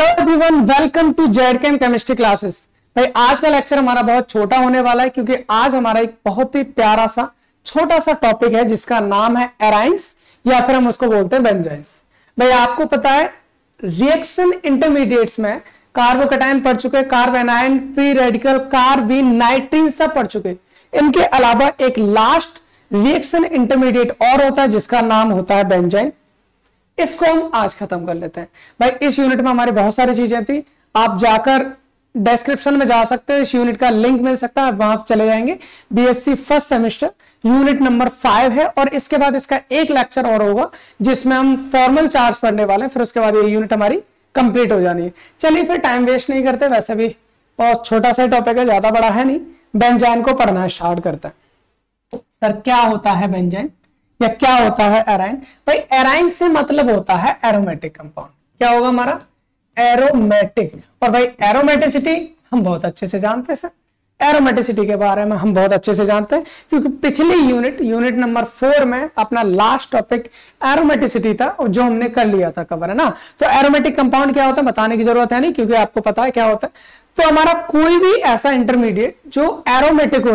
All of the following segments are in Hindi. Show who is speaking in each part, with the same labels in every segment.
Speaker 1: Hello everyone, welcome to ZKM chemistry classes. भाई आज का लेक्चर हमारा बहुत छोटा होने वाला है क्योंकि आज हमारा एक बहुत ही प्यारा सा छोटा सा टॉपिक है जिसका नाम है एराइंस या फिर हम उसको बोलते हैं बेंजाइंस। भाई आपको पता है रिएक्शन इंटरमीडिएट्स में कार्बोकैटायन पढ़ चुके, कार्बोनाइन, फ्री रेडिकल, कार्बीन, नाइट्रीन सब पढ़ चुके। इनके अलावा एक लास्ट रिएक्शन इंटरमीडिएट और होता है जिसका नाम होता है बेंजाइन। इसको हम आज खत्म कर लेते हैं। भाई इस यूनिट में हमारी बहुत सारी चीजें थी, आप जाकर डिस्क्रिप्शन में जा सकते हैं, इस यूनिट का लिंक मिल सकता है, वहां आप चले जाएंगे। BSc first semester unit number 5 है और इसके बाद इसका एक लेक्चर और होगा जिसमें हम फॉर्मल चार्ज पढ़ने वाले हैं, फिर उसके बाद ये यूनिट हमारी कंप्लीट हो जानी है। चलिए फिर टाइम वेस्ट नहीं करते, वैसे भी बहुत छोटा सा टॉपिक है, ज्यादा बड़ा है नहीं। बेंजाइन को पढ़ना स्टार्ट करते हैं। सर क्या होता है बेंजाइन या क्या होता है एराइन? भाई एराइन से मतलब होता है एरोमेटिक कंपाउंड। क्या होगा हमारा? एरोमेटिक। और भाई एरोमेटिसिटी हम बहुत अच्छे से जानते हैं सर, एरोमेटिसिटी के बारे में हम बहुत अच्छे से जानते हैं क्योंकि पिछली यूनिट नंबर 4 में अपना लास्ट टॉपिक एरोमेटिसिटी था और जो हमने कर लिया था कवर, है ना। तो एरोमेटिक कंपाउंड क्या होता है बताने की जरूरत है नहीं क्योंकि आपको पता है क्या होता है। तो हमारा कोई भी ऐसा इंटरमीडिएट जो एरोमेटिक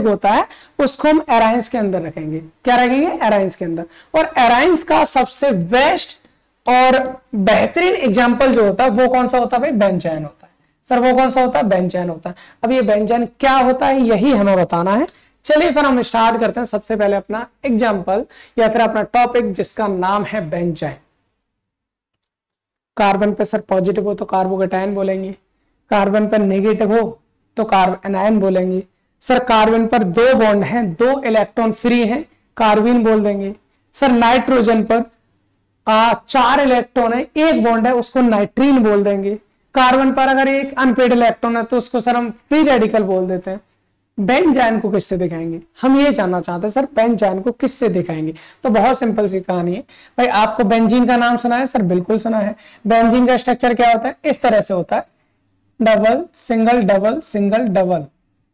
Speaker 1: होता है उसको हम एराइंस के अंदर रखेंगे। क्या रखेंगे? एराइंस के अंदर। और एराइंस का सबसे बेस्ट और बेहतरीन एग्जांपल जो होता है वो कौन सा होता है? भाई बेंजाइन होता है। सर वो कौन सा होता है? बेंजाइन होता है। अब ये बेंजाइन क्या होता है यही हमें बताना है। चलिए फिर हम स्टार्ट करते हैं सबसे पहले अपना एग्जाम्पल या फिर अपना टॉपिक जिसका नाम है बेंजाइन। कार्बन पे सर पॉजिटिव हो तो कार्बोकैटायन बोलेंगे, कार्बन पर नेगेटिव हो तो कार्बोनाइन बोलेंगे। सर कार्बन पर 2 बॉन्ड हैं, 2 इलेक्ट्रॉन फ्री हैं, कार्बीन बोल देंगे। सर नाइट्रोजन पर 4 इलेक्ट्रॉन है, 1 बॉन्ड है, उसको नाइट्रीन बोल देंगे। कार्बन पर अगर एक अनपेड इलेक्ट्रॉन है तो उसको सर हम फ्री रेडिकल बोल देते हैं। बेंजाइन को किससे दिखाएंगे? हम ये जानना चाहते हैं सर बेंजाइन को किससे दिखाएंगे। तो बहुत सिंपल सी कहानी है। भाई आपको बेंजीन का नाम सुना है? सर बिल्कुल सुना है। बेंजीन का स्ट्रक्चर क्या होता है? इस तरह से होता है, double single double single double.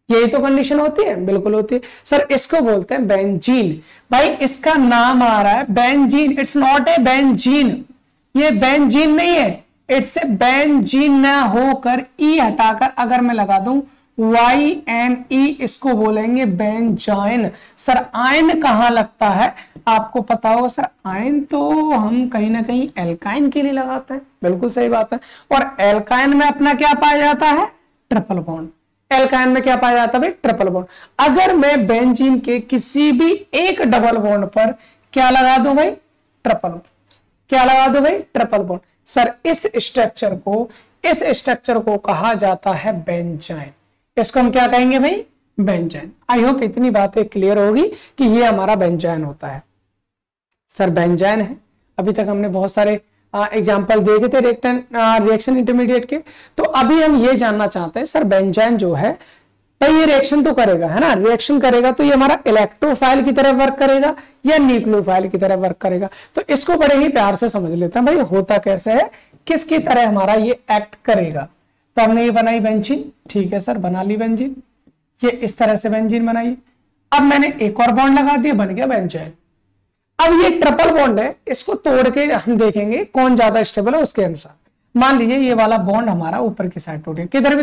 Speaker 1: यही तो कंडीशन होती है, बिल्कुल होती है। सर इसको बोलते हैं बेंजीन। भाई इसका नाम आ रहा है benzene, it's not a benzene. ये बेंजीन नहीं है, इट्स ए बेंजीन ना होकर ई हटाकर अगर मैं लगा दूं YNE, इसको बोलेंगे बेंजाइन। सर आयन कहां लगता है आपको पता होगा? सर आयन तो हम कहीं ना कहीं एल्काइन के लिए लगाते हैं, बिल्कुल सही बात है। और एल्काइन में अपना क्या पाया जाता है? Triple bond. एल्काइन में क्या पाया जाता है भाई? Triple bond. अगर मैं बेंजीन के किसी भी एक डबल बॉन्ड पर क्या लगा दूं भाई? ट्रिपल। क्या लगा दूं भाई? Triple bond. सर इस स्ट्रक्चर को कहा जाता है बेंजाइन। इसको हम क्या कहेंगे भाई? बेंजाइन। आई होप इतनी बातें क्लियर होगी कि ये हमारा बेंजाइन होता है। सर बेंजाइन है, अभी तक हमने बहुत सारे एग्जाम्पल देखे थे रिएक्शन इंटरमीडिएट के। तो अभी हम ये जानना चाहते हैं सर बेंजाइन जो है भाई ये रिएक्शन तो करेगा, है ना। रिएक्शन करेगा तो ये हमारा इलेक्ट्रोफाइल की तरह वर्क करेगा या न्यूक्लियोफाइल की तरह वर्क करेगा। तो इसको बड़े ही प्यार से समझ लेते हैं भाई होता कैसे है, किसकी तरह हमारा ये एक्ट करेगा। तो हमने ये बनाई बेंजीन, ठीक है सर बना ली बेंजीन। ये इस तरह से बेंजीन बनाई। अब मैंने एक और बॉन्ड लगा दिया, बन गया बेंजाइन। अब ये ट्रिपल बॉन्ड है, इसको तोड़ के हम देखेंगे कौन ज्यादा स्टेबल है उसके अनुसार। मान लीजिए ये वाला बॉन्ड हमारा ऊपर की साइड टूट गया, किधर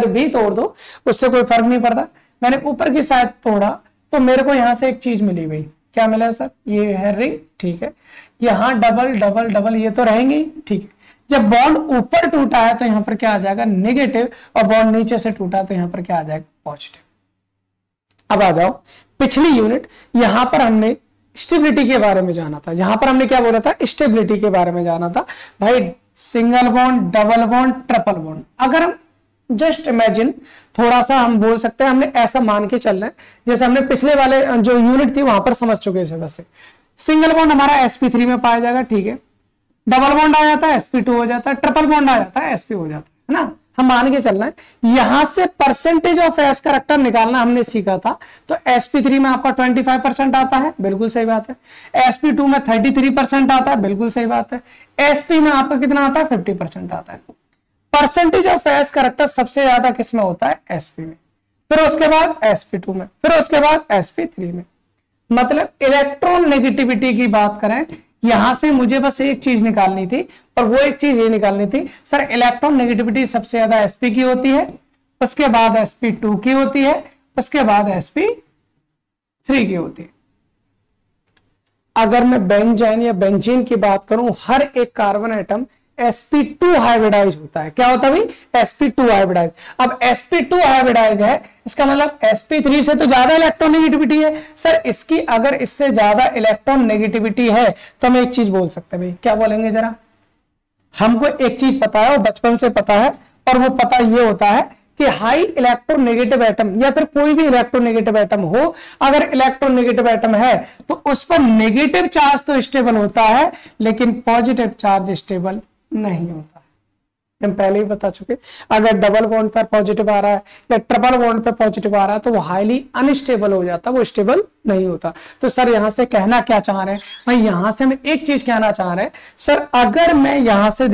Speaker 1: भी तोड़ दो उससे कोई फर्क नहीं पड़ता। मैंने ऊपर की साइड तोड़ा तो मेरे को यहां से एक चीज मिली भाई। क्या मिला सर? ये है रिंग, ठीक है। यहाँ डबल डबल डबल ये तो रहेंगे, ठीक है। जब बॉन्ड ऊपर टूटा है तो यहाँ पर क्या आ जाएगा? नेगेटिव। और बॉन्ड नीचे से टूटा तो यहाँ पर क्या आ जाएगा? पॉजिटिव। अब आ जाओ पिछली यूनिट, यहां पर हमने स्टेबिलिटी के बारे में जाना था। जहां पर हमने क्या बोला था? स्टेबिलिटी के बारे में जाना था भाई। Single bond, double bond, triple bond. अगर हम जस्ट इमेजिन, थोड़ा सा हम बोल सकते हैं, हमने ऐसा मान के चल रहे हैं जैसे हमने पिछले वाले जो यूनिट थी वहां पर समझ चुके थे। वैसे सिंगल बॉन्ड हमारा sp3 में पाया जाएगा, ठीक है। डबल बॉन्ड आ जाता है sp2 हो जाता है, ट्रिपल बॉन्ड आ जाता है sp हो जाता है ना। हम मान के चल रहे हैं। यहां से परसेंटेज ऑफ एस कैरेक्टर निकालना हमने सीखा था। तो sp3 में आपका 25% आता है, बिल्कुल सही बात है। sp2 में 33% आता है, बिल्कुल सही बात है। sp में आपका कितना आता है? 50% आता है। परसेंटेज ऑफ एस कैरेक्टर सबसे ज्यादा किस में होता है? sp में, फिर उसके बाद sp2 में, फिर उसके बाद sp3 में। मतलब इलेक्ट्रॉन नेगेटिविटी की बात करें यहां से मुझे बस एक चीज निकालनी थी, और वो एक चीज ये निकालनी थी सर, इलेक्ट्रॉन नेगेटिविटी सबसे ज्यादा sp की होती है, उसके बाद sp2 की होती है, उसके बाद sp3 की होती है। अगर मैं बेंजाइन या बेंजीन की बात करूं, हर एक कार्बन एटम sp2 हाइब्रिडाइज होता है। क्या होता है भाई? sp2 hybridise. अब sp2 हाइब्रिडाइज है, इसका मतलब sp3 से तो ज्यादा इलेक्ट्रॉन नेगेटिविटी है सर। इसकी अगर इससे ज्यादा इलेक्ट्रॉन नेगेटिविटी है तो हम एक चीज बोल सकते हैं भाई, क्या बोलेंगे जरा? हमको एक चीज पता है, और बचपन से पता है, और वो पता ये होता है कि हाई इलेक्ट्रोनेगेटिव एटम या फिर कोई भी इलेक्ट्रोनेगेटिव एटम हो, अगर इलेक्ट्रोनेगेटिव एटम है तो उस पर नेगेटिव चार्ज तो स्टेबल होता है, लेकिन पॉजिटिव चार्ज स्टेबल नहीं होता है। हम पहले ही बता चुके, अगर डबल बॉन्ड पर पॉजिटिव आ रहा है या ट्रिपल बॉन्ड पर पॉजिटिव आ रहा है तो वो हाईली अनस्टेबल हो जाता है, वो स्टेबल नहीं होता। तो सर यहां से कहना क्या चाह रहे हैं भाई? यहां से हम एक चीज कहना चाह रहे हैं सर, अगर मैं यहां से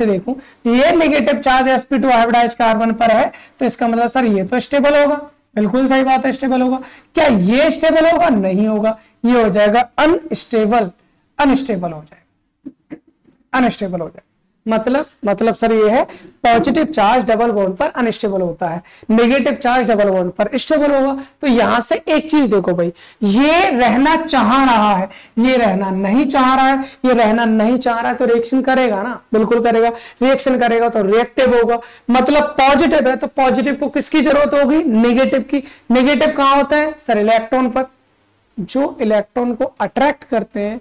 Speaker 1: देखूं, ये negative charge sp2 hybridise carbon पर है, तो इसका मतलब सर ये तो स्टेबल होगा। बिल्कुल सही बात है, स्टेबल होगा। क्या ये स्टेबल होगा? नहीं होगा, ये हो जाएगा अनस्टेबल हो जाएगा, अनस्टेबल हो जाएगा। मतलब सर ये है, पॉजिटिव चार्ज डबल बॉन्ड पर अनस्टेबल होता है, नेगेटिव चार्ज डबल बॉन्ड पर स्टेबल होगा। तो यहां से एक चीज देखो भाई, ये रहना चाह रहा है, ये रहना नहीं चाह रहा है, ये रहना नहीं चाह रहा है, तो रिएक्शन करेगा ना? बिल्कुल करेगा। रिएक्शन करेगा तो रिएक्टिव होगा। मतलब पॉजिटिव है तो पॉजिटिव को किसकी जरूरत होगी? नेगेटिव की। नेगेटिव कहां होता है सर? इलेक्ट्रॉन पर। जो इलेक्ट्रॉन को अट्रैक्ट करते हैं,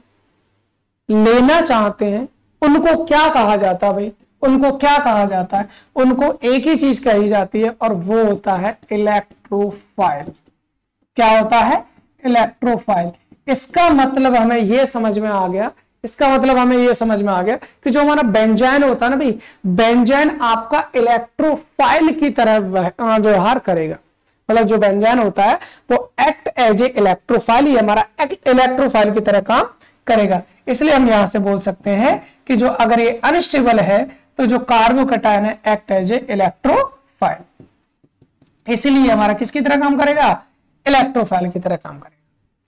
Speaker 1: लेना चाहते हैं, उनको क्या कहा जाता है भाई? उनको क्या कहा जाता है? उनको एक ही चीज कही जाती है, और वो होता है इलेक्ट्रोफाइल। क्या होता है? इलेक्ट्रोफाइल। इसका मतलब हमें यह समझ में आ गया, कि जो हमारा बेंजाइन होता है ना भाई, बेंजाइन आपका इलेक्ट्रोफाइल की तरह व्यवहार करेगा। मतलब जो बेंजाइन होता है वो एक्ट एज ए इलेक्ट्रोफाइल, ये हमारा इलेक्ट्रोफाइल की तरह काम करेगा। इसलिए हम यहां से बोल सकते हैं कि जो अगर ये अनस्टेबल है तो जो कार्बोकैटायन है एक्ट एज ए इलेक्ट्रोफाइल, इसलिए हमारा किसकी तरह काम करेगा? इलेक्ट्रोफाइल की तरह काम करेगा।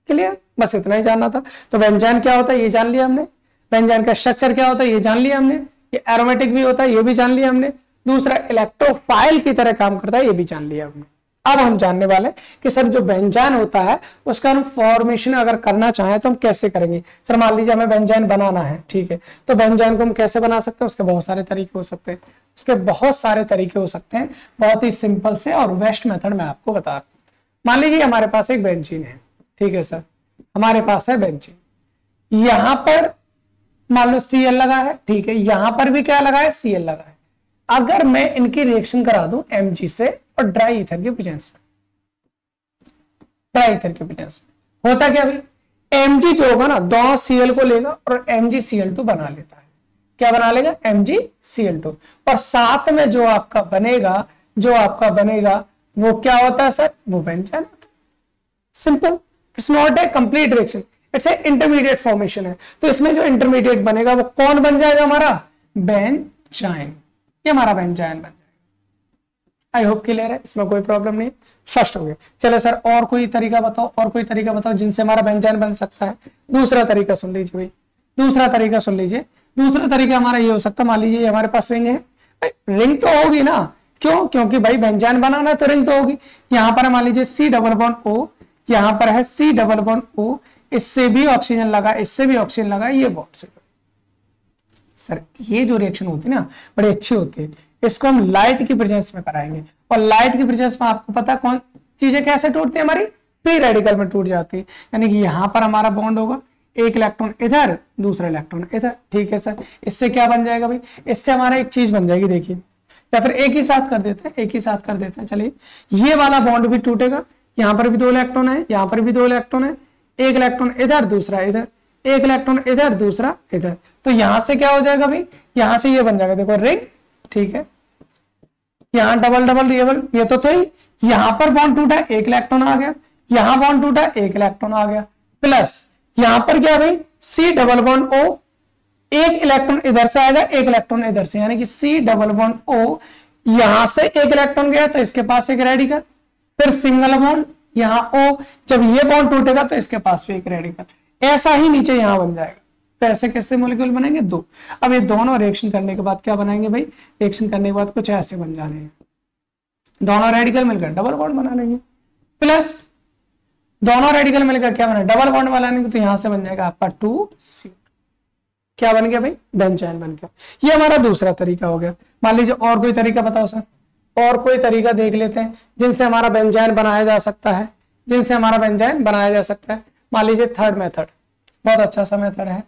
Speaker 1: क्लियर? बस इतना ही जानना था। तो बेंजाइन क्या होता है ये जान लिया हमने, बेंजाइन का स्ट्रक्चर क्या होता है ये जान लिया हमने, ये एरोमेटिक भी होता है ये भी जान लिया हमने, दूसरा इलेक्ट्रोफाइल की तरह काम करता है ये भी जान लिया हमने। अब हम जानने वाले कि सर जो बेंजाइन होता है उसका हम फॉर्मेशन अगर करना चाहें तो हम कैसे करेंगे। सर मान लीजिए हमें बेंजाइन बनाना है, ठीक है, तो बेंजाइन को हम कैसे बना सकते हैं? उसके बहुत सारे तरीके हो सकते हैं, बहुत ही सिंपल से और बेस्ट मेथड मैं आपको बता रहा हूं। मान लीजिए हमारे पास एक बेंजीन है, ठीक है सर, हमारे पास है बेंजीन, यहां पर मान लो Cl लगा है, ठीक है, यहां पर भी क्या लगा है? Cl लगा है। अगर मैं इनकी रिएक्शन करा दूं Mg से और ड्राई ईथर के प्रेजेंस में, होता क्या भाई? Mg जो होगा ना, दोनों Cl को लेगा और MgCl2 बना लेता है। क्या बना लेगा? MgCl2। और साथ में जो आपका बनेगा वो क्या होता है सर? वो बेंजाइन होता है। Simple, it's not a complete reaction, it's A intermediate formation है। तो इसमें जो इंटरमीडिएट बनेगा वो कौन बन जाएगा? हमारा बेंजाइन। ये हमारा बेंजाइन बन जाएगा। आई होप क्लियर है, इसमें कोई प्रॉब्लम नहीं। फर्स्ट हो गया। चलो सर और कोई तरीका बताओ जिनसे हमारा बेंजाइन बन सकता है। दूसरा तरीका सुन लीजिए भाई, दूसरा तरीका हमारा ये हो सकता है, मान लीजिए हमारे पास रिंग है, रिंग तो होगी ना, क्यों? क्योंकि भाई बेंजाइन बनाना है तो रिंग तो होगी। यहाँ पर मान लीजिए C डबल बॉन्ड O, यहाँ पर है C डबल बॉन्ड O, इससे भी ऑक्सीजन लगा, इससे भी ऑक्सीजन लगा, ये बॉन्ड से। सर ये जो रिएक्शन होती है ना बड़ी अच्छी होती है, इसको हम लाइट की प्रेजेंस में कराएंगे, और लाइट की प्रेजेंस में आपको पता है कौन चीजें कैसे टूटती है? हमारी फ्री रेडिकल में टूट जाती है। यानी कि यहाँ पर हमारा बॉन्ड होगा, एक इलेक्ट्रॉन इधर, दूसरा इलेक्ट्रॉन इधर, ठीक है सर। इससे क्या बन जाएगा भाई? इससे हमारा एक चीज बन जाएगी, देखिए, या फिर एक ही साथ कर देते हैं, चलिए ये वाला बॉन्ड भी टूटेगा, यहाँ पर भी 2 इलेक्ट्रॉन है, यहाँ पर भी 2 इलेक्ट्रॉन है, एक इलेक्ट्रॉन इधर, दूसरा इधर, एक इलेक्ट्रॉन इधर, दूसरा इधर। तो यहां से क्या हो जाएगा भाई? यहां से ये बन जाएगा, देखो रिंग, ठीक है, यहाँ डबल, ये तो था ही। यहां पर बॉन्ड टूटा, एक इलेक्ट्रॉन आ गया, यहां बॉन्ड टूटा, एक इलेक्ट्रॉन आ गया, प्लस यहां पर क्या भाई? C डबल बॉन्ड O, एक इलेक्ट्रॉन इधर से आएगा, एक इलेक्ट्रॉन इधर से, यानी कि C डबल बॉन्ड O, यहां से एक इलेक्ट्रॉन गया तो इसके पास एक रेडिकल, फिर सिंगल बॉन्ड यहाँ O, जब ये बॉन्ड टूटेगा तो इसके पास भी एक रेडिकल। ऐसा ही नीचे यहां बन जाएगा। तो ऐसे कैसे मॉलिक्यूल बनेंगे? 2। अब ये दोनों रिएक्शन करने के बाद क्या बनाएंगे भाई? रिएक्शन करने के बाद कुछ ऐसे बन जाने हैं, दोनों रेडिकल मिलकर डबल बॉन्ड बना लेंगे, प्लस दोनों रेडिकल मिलकर क्या बना? डबल बॉन्ड बनाने के, तो यहां से बन जाएगा आपका 2CO। क्या बन गया भाई? बेंजाइन बन गया। ये हमारा दूसरा तरीका हो गया। मान लीजिए और कोई तरीका बताओ सर, और कोई तरीका देख लेते हैं जिनसे हमारा बेंजाइन बनाया जा सकता है, जिनसे हमारा बेंजाइन बनाया जा सकता है। मान लीजिए थर्ड मेथड, बहुत अच्छा सा मेथड है,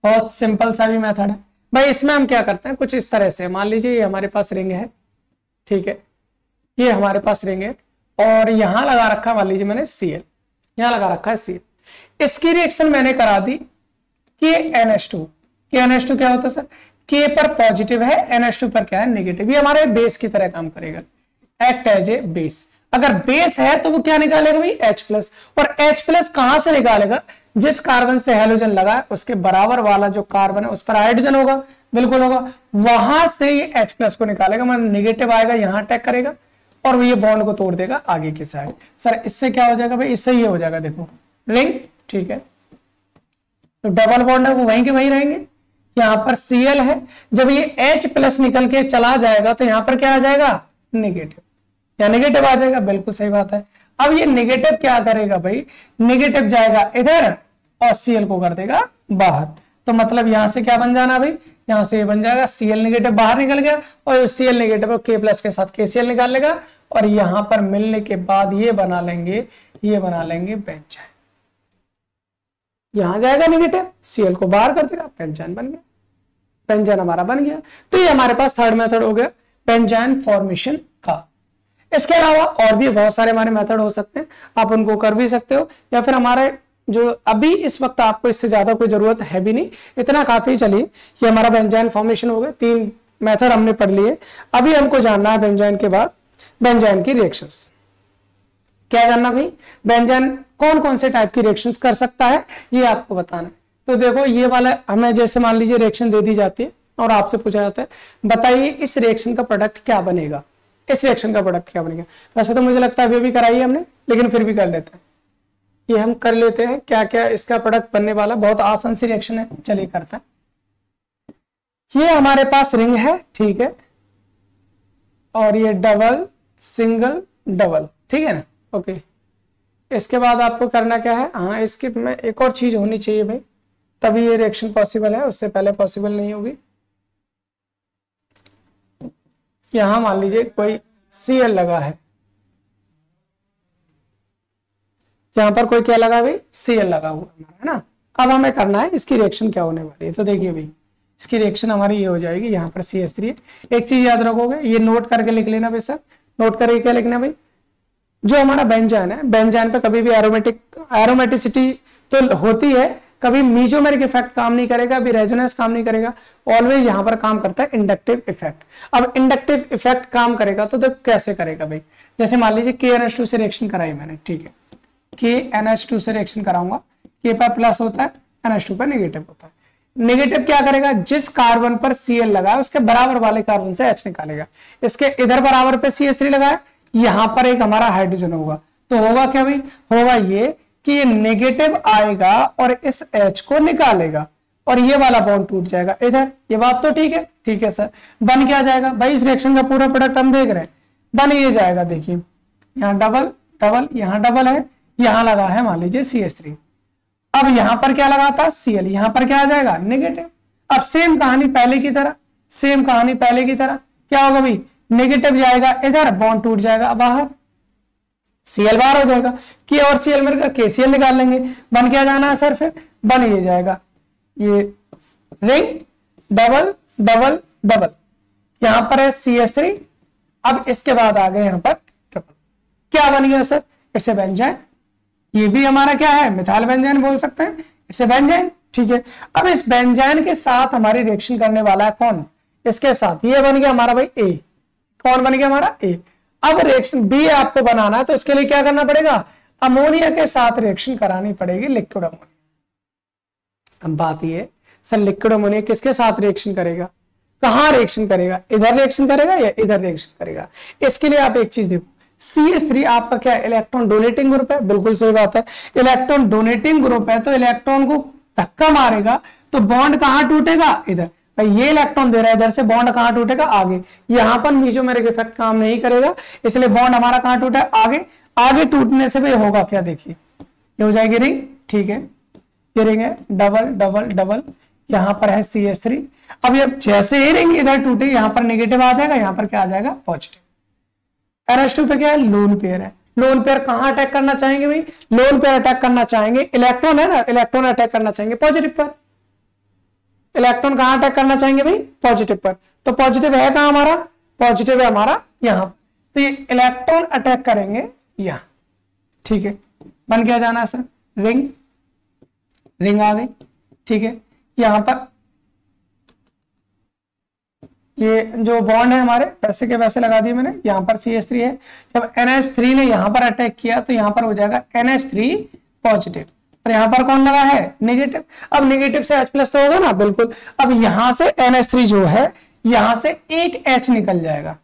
Speaker 1: बहुत सिंपल सा भी मेथड है भाई। इसमें हम क्या करते हैं, कुछ इस तरह से, मान लीजिए ये हमारे पास रिंग है, ठीक है, ये हमारे पास रिंग है और यहां लगा रखा, मान लीजिए मैंने Cl, यहां लगा रखा है Cl। इसकी रिएक्शन मैंने करा दी KNH2। KNH2 क्या होता है सर? K पर पॉजिटिव है, NH2 पर क्या है? नेगेटिव। ये हमारे बेस की तरह काम करेगा, एक्ट एज ए बेस। अगर बेस है तो वो क्या निकालेगा भाई? H+। और H+ कहां से निकालेगा? जिस कार्बन से हैलोजन लगा है उसके बराबर वाला जो कार्बन है उस पर हाइड्रोजन होगा, बिल्कुल होगा, वहां से ये H+ को निकालेगा, मतलब नेगेटिव आएगा, यहां अटैक करेगा और वो ये बॉन्ड को तोड़ देगा आगे की साइड। सर इससे क्या हो जाएगा भाई? इससे ये हो जाएगा, देखो रिंग, ठीक है, तो डबल बॉन्ड है वो वहीं के वहीं रहेंगे। यहां पर Cl है, जब ये H+ निकल के चला जाएगा तो यहां पर क्या आ जाएगा? नेगेटिव, या नेगेटिव आ जाएगा, बिल्कुल सही बात है। अब ये नेगेटिव क्या करेगा भाई? नेगेटिव जाएगा इधर और Cl को कर देगा बाहर। तो मतलब यहां से क्या बन जाना भाई? यहां से ये बन जाएगा Cl नेगेटिव बाहर निकल गया और Cl नेगेटिव K+ के साथ KCl निकाल लेगा और यहां पर मिलने के बाद ये बना लेंगे बेंजाइन। यहां जाएगा नेगेटिव, Cl को बाहर कर देगा, बेंजाइन बन गया, बेंजाइन हमारा बन गया। तो ये हमारे पास थर्ड मेथड हो गया बेंजाइन फॉर्मेशन का। इसके अलावा और भी बहुत सारे हमारे मेथड हो सकते हैं, आप उनको कर भी सकते हो, या फिर हमारे जो अभी इस वक्त आपको इससे ज्यादा कोई जरूरत है भी नहीं, इतना काफी। चलिए ये हमारा बेंजाइन फॉर्मेशन हो गया, 3 मेथड हमने पढ़ लिए। अभी हमको जानना है बेंजाइन के बाद बेंजाइन की रिएक्शंस। क्या जानना भाई? बेंजाइन कौन कौन से टाइप की रिएक्शंस कर सकता है ये आपको बताना है। तो देखो ये वाला हमें, जैसे मान लीजिए रिएक्शन दे दी जाती है और आपसे पूछा जाता है बताइए इस रिएक्शन का प्रोडक्ट क्या बनेगा, इस रिएक्शन का प्रोडक्ट क्या बनेगा। वैसे तो मुझे लगता है अभी भी कराई है हमने, लेकिन फिर भी कर लेते हैं, ये हम कर लेते हैं क्या क्या इसका प्रोडक्ट बनने वाला। बहुत आसान सी रिएक्शन है, चलिए करते हैं। ये हमारे पास रिंग है, ठीक है, और ये डबल सिंगल डबल, ठीक है ना, ओके। इसके बाद आपको करना क्या है? हाँ, इसके में एक और चीज होनी चाहिए भाई, तभी ये रिएक्शन पॉसिबल है, उससे पहले पॉसिबल नहीं होगी। यहां मान लीजिए कोई Cl लगा है, यहां पर कोई क्या लगा भाई? Cl लगा हुआ है ना। अब हमें करना है इसकी रिएक्शन क्या होने वाली है। तो देखिए भाई इसकी रिएक्शन हमारी ये हो जाएगी, यहाँ पर CH3 है। एक चीज याद रखोगे, ये नोट करके लिख लेना भाई सर, नोट करके क्या लिखना भाई? जो हमारा बेंजाइन है, बेंजाइन पे कभी भी एरोमेटिसिटी तो होती है, कभी मीजोमेरिक इफेक्ट काम नहीं करेगा, अभी रेजोनेंस काम नहीं करेगा, ऑलवेज यहां पर काम करता है इंडक्टिव इफेक्ट। अब इंडक्टिव इफेक्ट काम करेगा तो कैसे करेगा भाई? जैसे मान लीजिए KNH2 से रिएक्शन कराई मैंने, ठीक है, KNH2 से रिएक्शन कराऊंगा, K पर प्लस होता है, NH2 पर नेगेटिव होता है। नेगेटिव क्या करेगा? जिस कार्बन पर Cl लगा है उसके बराबर वाले कार्बन से H निकालेगा। इसके इधर बराबर पे CH3 लगा है, यहां पर एक हमारा हाइड्रोजन होगा, तो होगा क्या भाई? होगा ये कि ये नेगेटिव आएगा और इस H को निकालेगा और ये वाला बॉन्ड टूट जाएगा इधर। ये बात तो ठीक है? ठीक है सर। बन क्या जाएगा भाई? इस रिएक्शन का पूरा प्रोडक्ट हम देख रहे हैं, बन ये जाएगा, देखिए यहाँ डबल डबल, यहाँ डबल है, यहाँ लगा है मान लीजिए CH3। अब यहां पर क्या लगा था? Cl, यहां पर क्या आ जाएगा? नेगेटिव। अब सेम कहानी पहले की तरह, सेम कहानी पहले की तरह, क्या होगा भाई? नेगेटिव जाएगा इधर, बॉन्ड टूट जाएगा बाहर, Cl बाहर हो जाएगा, K और Cl मिलकर KCl निकाल लेंगे। बन क्या जाना है सर? फिर बन ये जाएगा, ये रिंग डबल डबल डबल, यहां पर है CH3। अब इसके बाद आ गए यहां पर ट्रिपल, क्या बन गया सर? इसे बेंजाइन। ये भी हमारा क्या है? मिथाइल बेंजाइन बोल सकते हैं, इसे बेंजाइन, ठीक है। अब इस बेंजाइन के साथ हमारी रिएक्शन करने वाला है कौन? इसके साथ, ये बन गया हमारा भाई A। कौन बन गया हमारा? A। अब रिएक्शन B आपको बनाना है तो इसके लिए क्या करना पड़ेगा? अमोनिया के साथ रिएक्शन करानी पड़ेगी, लिक्विड अमोनिया। अब बात ये, सर लिक्विड अमोनिया किसके साथ रिएक्शन करेगा? कहां रिएक्शन करेगा? इधर रिएक्शन करेगा या इधर रिएक्शन करेगा? इसके लिए आप एक चीज देखो, CH3 आपका क्या है, इलेक्ट्रॉन डोनेटिंग ग्रुप है, बिल्कुल सही बात है। इलेक्ट्रॉन डोनेटिंग ग्रुप है तो इलेक्ट्रॉन को धक्का मारेगा तो बॉन्ड कहां टूटेगा, इधर। भाई ये इलेक्ट्रॉन दे रहा है इधर से, बॉन्ड कहां टूटेगा, आगे। यहां पर मीजोमेरिक इफेक्ट काम नहीं करेगा, इसलिए बॉन्ड हमारा कहां टूटा है, आगे। आगे टूटने से भी होगा क्या, देखिए ये हो जाएगी रिंग, ठीक है, ये रिंग है, डबल डबल डबल, यहां पर है CH3। अब ये जैसे ही रिंग इधर टूटे, यहां पर नेगेटिव आ जाएगा, यहां पर क्या आ जाएगा, पॉजिटिव। NH2 पे क्या है, लोन पेयर है। लोन पेयर कहां अटैक करना चाहेंगे भाई, लोन पेयर अटैक करना चाहेंगे, इलेक्ट्रॉन है ना, इलेक्ट्रॉन अटैक करना चाहेंगे पॉजिटिव पर। इलेक्ट्रॉन कहां अटैक करना चाहेंगे भाई, पॉजिटिव पर। तो पॉजिटिव है कहां हमारा, पॉजिटिव है हमारा यहां। तो ये इलेक्ट्रॉन अटैक करेंगे यहां, ठीक है, बन क्या जाना सर, रिंग, रिंग आ गई, ठीक है। यहां पर ये जो बॉन्ड है हमारे वैसे के वैसे लगा दिए मैंने, यहां पर CH3 है। जब NH3 ने यहां पर अटैक किया तो यहां पर हो जाएगा NH3 पॉजिटिव, और यहां पर कौन लगा है, नेगेटिव। अब नेगेटिव से H+ तो होगा ना, बिल्कुल। अब यहां से NH3 जो है, यहां से एक H निकल जाएगा,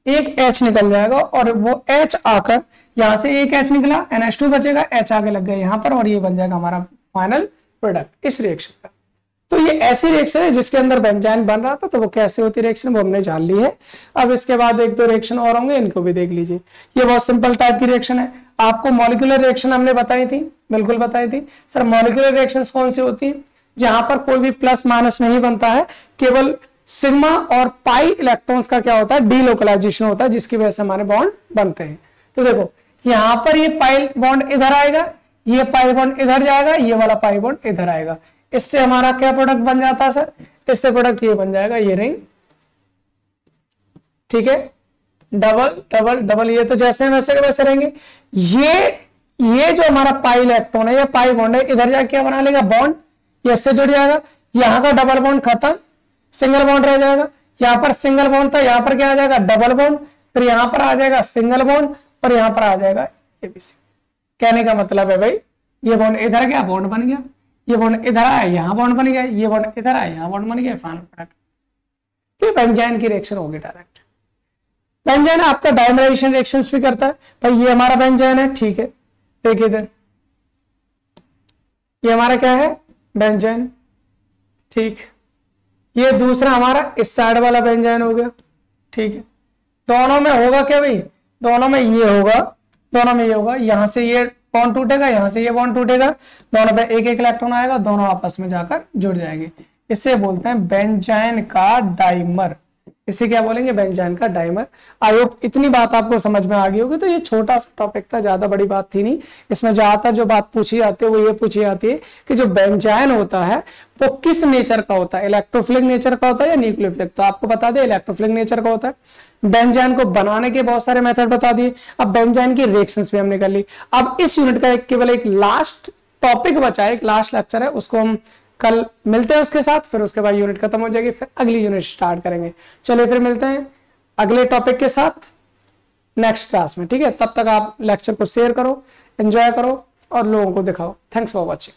Speaker 1: एक H निकल जाएगा, और वो H आकर यहां से एक H निकला, NH2 बचेगा, H आगे लग गया यहां पर, और ये बन जाएगा हमारा फाइनल प्रोडक्ट इस रिएक्शन का। तो ये ऐसी रिएक्शन है जिसके अंदर बेंजाइन बन रहा था, तो वो कैसे होती रिएक्शन वो हमने जान ली है। अब इसके बाद एक दो रिएक्शन और होंगे, इनको भी देख लीजिए। ये बहुत सिंपल टाइप की रिएक्शन है। आपको मॉलिक्यूलर रिएक्शन हमने बताई थी, बिल्कुल बताई थी सर। मॉलिक्यूलर रिएक्शंस कौन सी होती है, जहां पर कोई भी प्लस माइनस नहीं बनता है, केवल सिग्मा और पाई इलेक्ट्रॉन्स का क्या होता है, डीलोकलाइजेशन होता है, जिसकी वजह से हमारे बॉन्ड बनते हैं। तो देखो यहां पर ये पाई बॉन्ड इधर आएगा, ये पाई बॉन्ड इधर जाएगा, ये वाला पाई बॉन्ड इधर आएगा। इससे हमारा क्या प्रोडक्ट बन जाता है सर, इससे प्रोडक्ट ये बन जाएगा, ये रिंग, ठीक है, डबल डबल डबल, ये तो जैसे वैसे के वैसे रहेंगे। ये जो हमारा पाई इलेक्ट्रॉन है, ये पाई बॉन्ड है, इधर जाके क्या बना लेगा, बॉन्ड, ये इससे जुड़ जाएगा। यहां का डबल बॉन्ड खत्म, सिंगल बॉन्ड रह जाएगा। यहां पर सिंगल बॉन्ड था, यहां पर क्या आ जाएगा, डबल बॉन्ड, फिर यहां पर आ जाएगा सिंगल बॉन्ड, और यहां पर आ जाएगा ABC। कहने का मतलब है भाई, ये बॉन्ड इधर गया, बॉन्ड बन गया, ये बॉन्ड इधर आया, यहां बॉन्ड बन गया, ये बॉन्ड इधर आया, यहां बॉन्ड बन गया, फाइनल प्रोडक्ट। तो बेंजाइन की रिएक्शन होगी डायरेक्ट। बेंजाइन आपका डाइमराइजेशन रिएक्शंस भी करता है भाई। ये हमारा बेंजाइन है, ठीक है, देखिए इधर ये हमारा क्या है, बेंजाइन, ठीक। ये दूसरा हमारा इस साइड वाला बेंजाइन हो गया, ठीक है। दोनों में होगा क्या भाई, दोनों में ये होगा, दोनों में ये होगा, यहां से ये बॉन्ड टूटेगा, यहां से ये बॉन्ड टूटेगा, दोनों पे एक एक इलेक्ट्रॉन आएगा, दोनों आपस में जाकर जुड़ जाएंगे। इसे बोलते हैं बेंजाइन का डाइमर। इसे क्या बोलेंगे, बेंजाइन का डाइमर। आई होप इतनी बात आपको समझ में आ गई होगी। तो ये छोटा सा टॉपिक था, ज्यादा बड़ी बात थी नहीं। इसमें ज्यादातर जो बात पूछी जाती है वो ये पूछी जाती है कि जो बेंजाइन होता है वो किस नेचर का होता है, इलेक्ट्रोफिलिक नेचर का होता है या न्यूक्लियोफिलिक। तो आपको बता दें इलेक्ट्रोफिलिक नेचर का होता है। बेंजाइन को बनाने के बहुत सारे मेथड बता दिए। अब बेंजाइन की रिएक्शंस भी हमने कर ली। अब इस यूनिट का केवल एक लास्ट टॉपिक बचा है, एक लास्ट लेक्चर है, उसको हम कल मिलते हैं उसके साथ। फिर उसके बाद यूनिट खत्म हो जाएगी, फिर अगली यूनिट स्टार्ट करेंगे। चलिए फिर मिलते हैं अगले टॉपिक के साथ नेक्स्ट क्लास में, ठीक है। तब तक आप लेक्चर को शेयर करो, एंजॉय करो और लोगों को दिखाओ। Thanks for watching.